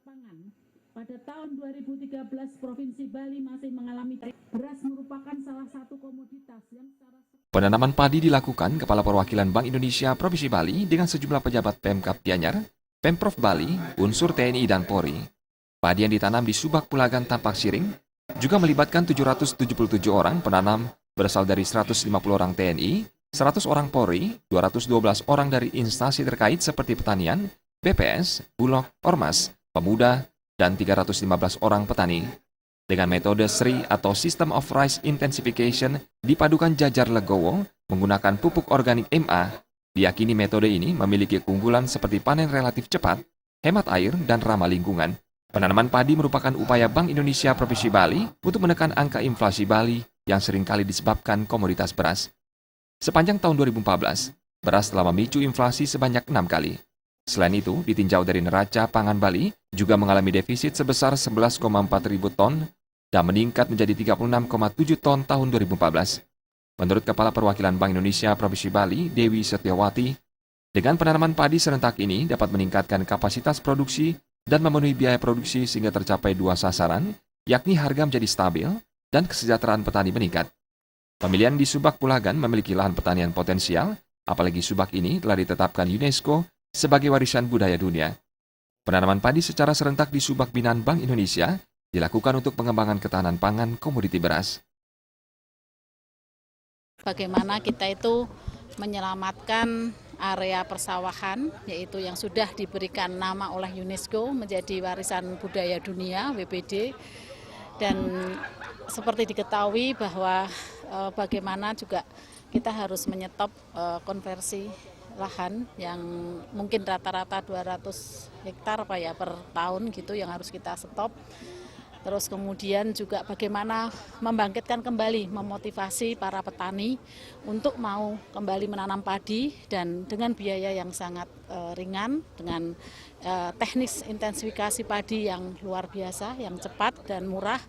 pangan. Pada tahun 2013, Provinsi Bali masih mengalami beras merupakan salah satu komoditas yang secara... Penanaman padi dilakukan Kepala Perwakilan Bank Indonesia Provinsi Bali dengan sejumlah pejabat Pemkab Gianyar, Pemprov Bali, unsur TNI dan Polri. Padi yang ditanam di Subak Pulagan Tampak Siring juga melibatkan 777 orang penanam berasal dari 150 orang TNI, 100 orang Polri, 212 orang dari instansi terkait seperti pertanian, BPS, Bulog, Ormas, Pemuda, dan 315 orang petani. Dengan metode SRI atau System of Rice Intensification dipadukan Jajar Legowo menggunakan pupuk organik MA, diyakini metode ini memiliki keunggulan seperti panen relatif cepat, hemat air, dan ramah lingkungan. Penanaman padi merupakan upaya Bank Indonesia Provinsi Bali untuk menekan angka inflasi Bali yang seringkali disebabkan komoditas beras. Sepanjang tahun 2014, beras telah memicu inflasi sebanyak 6 kali. Selain itu, ditinjau dari neraca pangan Bali juga mengalami defisit sebesar 11,4 ribu ton dan meningkat menjadi 36,7 ton tahun 2014. Menurut Kepala Perwakilan Bank Indonesia Provinsi Bali, Dewi Setiawati, dengan penanaman padi serentak ini dapat meningkatkan kapasitas produksi dan memenuhi biaya produksi sehingga tercapai dua sasaran, yakni harga menjadi stabil dan kesejahteraan petani meningkat. Pemilihan di Subak Pulagan memiliki lahan pertanian potensial, apalagi Subak ini telah ditetapkan UNESCO sebagai warisan budaya dunia. Penanaman padi secara serentak di Subak Binaan Bank Indonesia dilakukan untuk pengembangan ketahanan pangan komoditi beras. Bagaimana kita itu menyelamatkan area persawahan, yaitu yang sudah diberikan nama oleh UNESCO menjadi warisan budaya dunia WBD. Dan seperti diketahui bahwa bagaimana juga kita harus menyetop konversi lahan yang mungkin rata-rata 200 hektar per tahun gitu yang harus kita stop. Terus kemudian juga bagaimana membangkitkan kembali, memotivasi para petani untuk mau kembali menanam padi dan dengan biaya yang sangat ringan, dengan teknis intensifikasi padi yang luar biasa, yang cepat dan murah.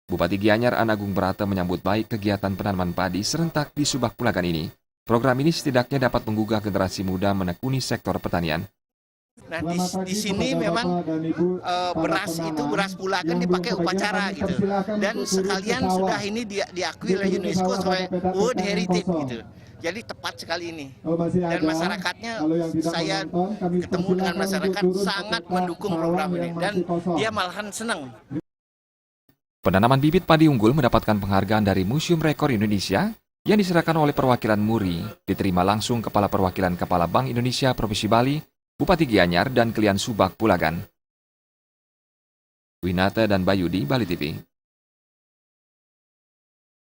Bupati Gianyar Anagung Brata menyambut baik kegiatan penanaman padi serentak di Subak Pulagan ini. Program ini setidaknya dapat menggugah generasi muda menekuni sektor pertanian. Nah di sini memang beras Pulagan dipakai upacara gitu, dan sekalian sudah ini diakui oleh UNESCO sebagai World Heritage gitu. Jadi tepat sekali ini. Dan masyarakatnya, saya ketemu dengan masyarakat sangat mendukung program ini dan dia malahan senang. Penanaman bibit padi unggul mendapatkan penghargaan dari Museum Rekor Indonesia yang diserahkan oleh perwakilan MURI, diterima langsung Kepala Perwakilan Kepala Bank Indonesia Provinsi Bali, Bupati Gianyar, dan Kelian Subak Pulagan. Winata dan Bayudi, Bali TV.